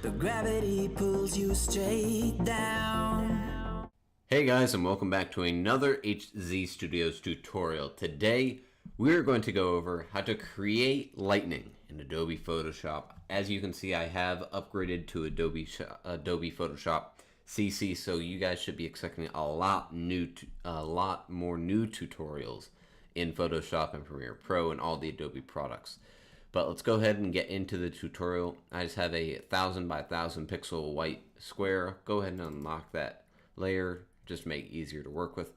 but gravity pulls you straight down. Hey guys, and welcome back to another HZ Studios tutorial. Today we're going to go over how to create lightning in Adobe Photoshop. As you can see, I have upgraded to Adobe Photoshop CC, so you guys should be expecting a lot more new tutorials in Photoshop and Premiere Pro and all the Adobe products. But let's go ahead and get into the tutorial. I just have a 1000 by 1000 pixel white square. Go ahead and unlock that layer, just to make it easier to work with.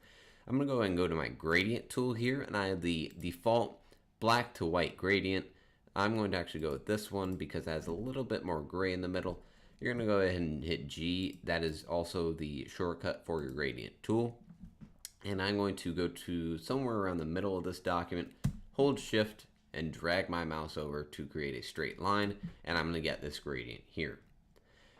I'm going to go ahead and go to my gradient tool here, and I have the default black to white gradient. I'm going to actually go with this one because it has a little bit more gray in the middle. You're going to go ahead and hit G. That is also the shortcut for your gradient tool. And I'm going to go to somewhere around the middle of this document, hold Shift, and drag my mouse over to create a straight line, and I'm going to get this gradient here.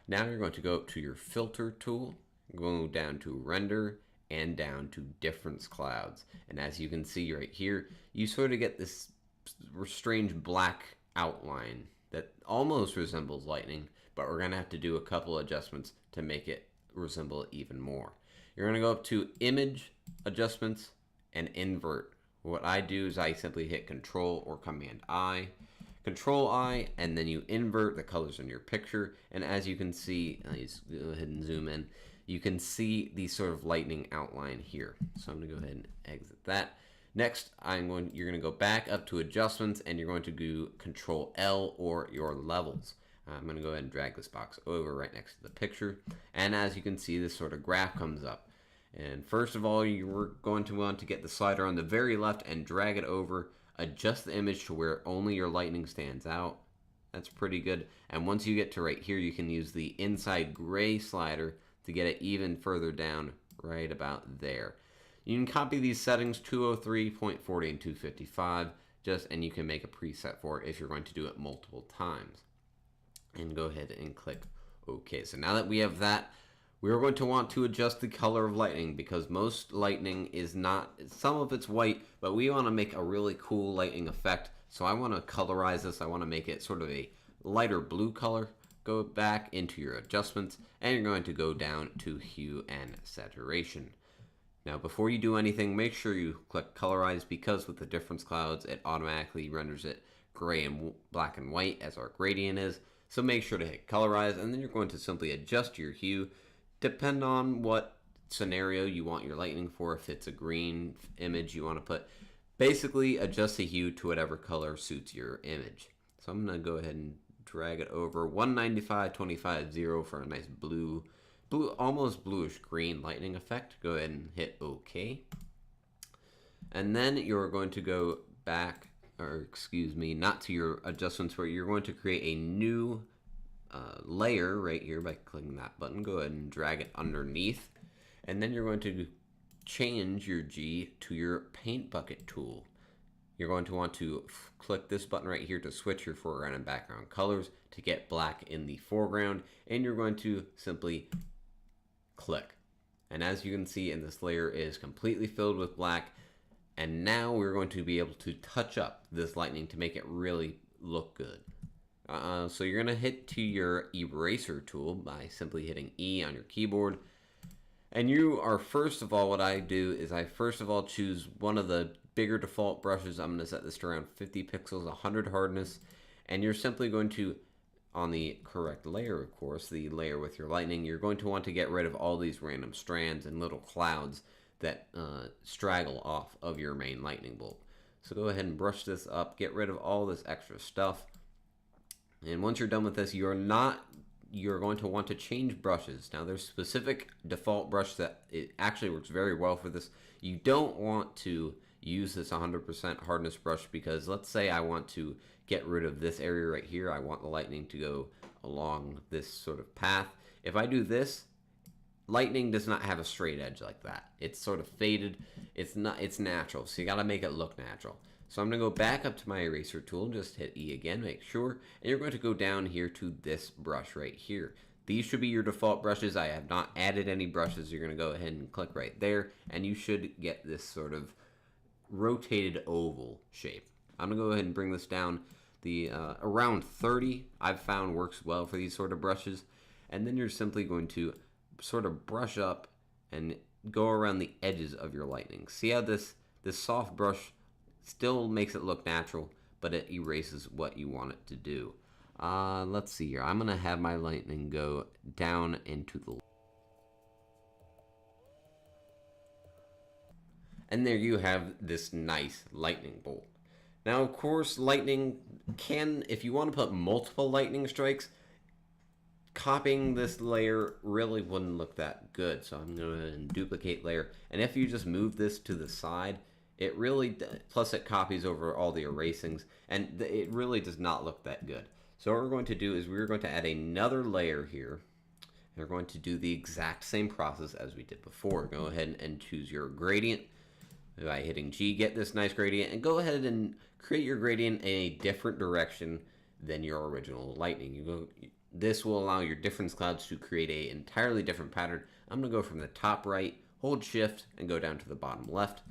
Now you're going to go up to your filter tool, go down to render, and down to difference clouds. And as you can see right here, you sort of get this strange black outline that almost resembles lightning, but we're going to have to do a couple adjustments to make it resemble it even more. You're going to go up to image adjustments and invert. What I do is I simply hit Control or Command I, Control I, and then you invert the colors in your picture. And as you can see, let's go ahead and zoom in. You can see the sort of lightning outline here. So I'm going to go ahead and exit that. Next, you're going to go back up to adjustments, and you're going to do Control L or your levels. I'm going to go ahead and drag this box over right next to the picture. And as you can see, this sort of graph comes up. And first of all, you're going to want to get the slider on the very left and drag it over. Adjust the image to where only your lightning stands out. That's pretty good. And once you get to right here, you can use the inside gray slider to get it even further down right about there. You can copy these settings, 203, 0.40, and 255, and you can make a preset for it if you're going to do it multiple times. And go ahead and click OK. So now that we have that, we're going to want to adjust the color of lightning because most lightning is not, some of it's white, but we want to make a really cool lightning effect. So I want to colorize this. I want to make it sort of a lighter blue color. Go back into your adjustments, and you're going to go down to hue and saturation. Now, before you do anything, make sure you click Colorize because with the difference clouds, it automatically renders it gray and black and white as our gradient is. So make sure to hit Colorize, and then you're going to simply adjust your hue. Depend on what scenario you want your lightning for. If it's a green image you want to put, basically adjust the hue to whatever color suits your image. So I'm going to go ahead and drag it over 195, 25, 0 for a nice blue, almost bluish green lightning effect. Go ahead and hit OK. And then you're going to go back, not to your adjustments, where you're going to create a new layer right here by clicking that button. Go ahead and drag it underneath. And then you're going to change your G to your paint bucket tool. You're going to want to click this button right here to switch your foreground and background colors to get black in the foreground, and you're going to simply click. And as you can see, in this layer is completely filled with black, and now we're going to be able to touch up this lightning to make it really look good. So you're going to hit to your eraser tool by simply hitting E on your keyboard. And you are, first of all, what I do is I first of all choose one of the bigger default brushes. I'm going to set this to around 50 pixels, 100 hardness. And you're simply going to, on the correct layer, of course, the layer with your lightning, you're going to want to get rid of all these random strands and little clouds that straggle off of your main lightning bolt. So go ahead and brush this up, get rid of all this extra stuff. And once you're done with this, you're going to want to change brushes. Now there's specific default brush that it actually works very well for this. You don't want to use this 100% hardness brush because let's say I want to get rid of this area right here. I want the lightning to go along this sort of path. If I do this, lightning does not have a straight edge like that. It's sort of faded. It's natural, so you got to make it look natural. So I'm going to go back up to my eraser tool, just hit E again, make sure, and you're going to go down here to this brush right here. These should be your default brushes. I have not added any brushes. You're going to go ahead and click right there, and you should get this sort of rotated oval shape. I'm going to go ahead and bring this down The around 30 I've found works well for these sort of brushes. And then you're simply going to sort of brush up and go around the edges of your lightning. See how this soft brush still makes it look natural, but it erases what you want it to do. Let's see here. I'm going to have my lightning go down into the... And there you have this nice lightning bolt. Now, of course, lightning can, if you want to put multiple lightning strikes, copying this layer really wouldn't look that good. So I'm going to go ahead and duplicate layer. And if you just move this to the side, it really, plus it copies over all the erasings, and it really does not look that good. So what we're going to do is we're going to add another layer here. And we're going to do the exact same process as we did before. Go ahead and choose your gradient by hitting G, get this nice gradient, and go ahead and create your gradient in a different direction than your original lightning. This will allow your difference clouds to create an entirely different pattern. I'm going to go from the top right, hold shift, and go down to the bottom left.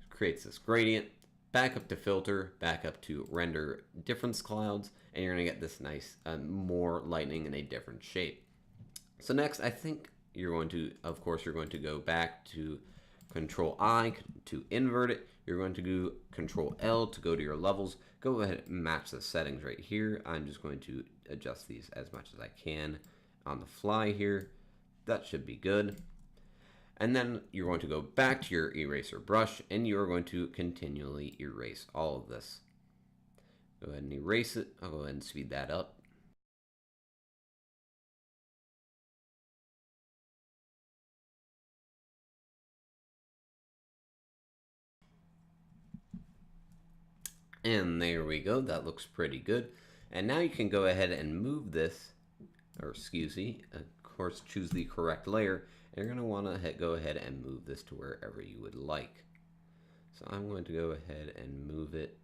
It creates this gradient, back up to filter, back up to render difference clouds, and you're going to get this nice, more lightning in a different shape. So next, I think you're going to, of course, you're going to go back to Control I to invert it. You're going to do Control L to go to your levels. Go ahead and match the settings right here. I'm just going to adjust these as much as I can on the fly here. That should be good. And then you're going to go back to your eraser brush and you're going to continually erase all of this. Go ahead and erase it. I'll go ahead and speed that up. And there we go. That looks pretty good. And now you can go ahead and move this, or excuse me, of course, choose the correct layer. And you're going to want to go ahead and move this to wherever you would like. So I'm going to go ahead and move it.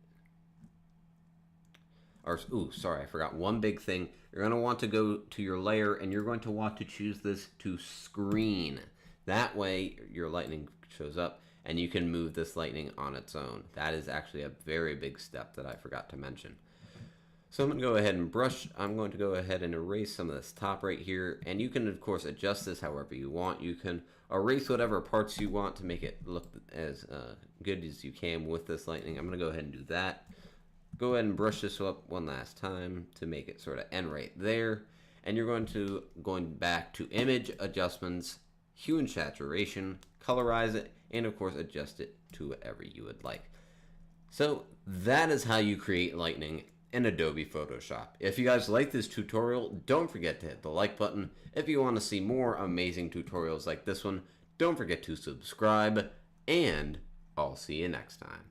Or, ooh, sorry, I forgot one big thing. You're going to want to go to your layer and you're going to want to choose this to screen. That way your lightning shows up and you can move this lightning on its own. That is actually a very big step that I forgot to mention. So I'm going to go ahead and brush. I'm going to go ahead and erase some of this top right here. And you can, of course, adjust this however you want. You can erase whatever parts you want to make it look as good as you can with this lightning. I'm going to go ahead and do that. Go ahead and brush this up one last time to make it sort of end right there. And you're going back to image adjustments, hue and saturation, colorize it, and of course adjust it to whatever you would like. So that is how you create lightning in Adobe Photoshop. If you guys like this tutorial, don't forget to hit the like button. If you want to see more amazing tutorials like this one, don't forget to subscribe, and I'll see you next time.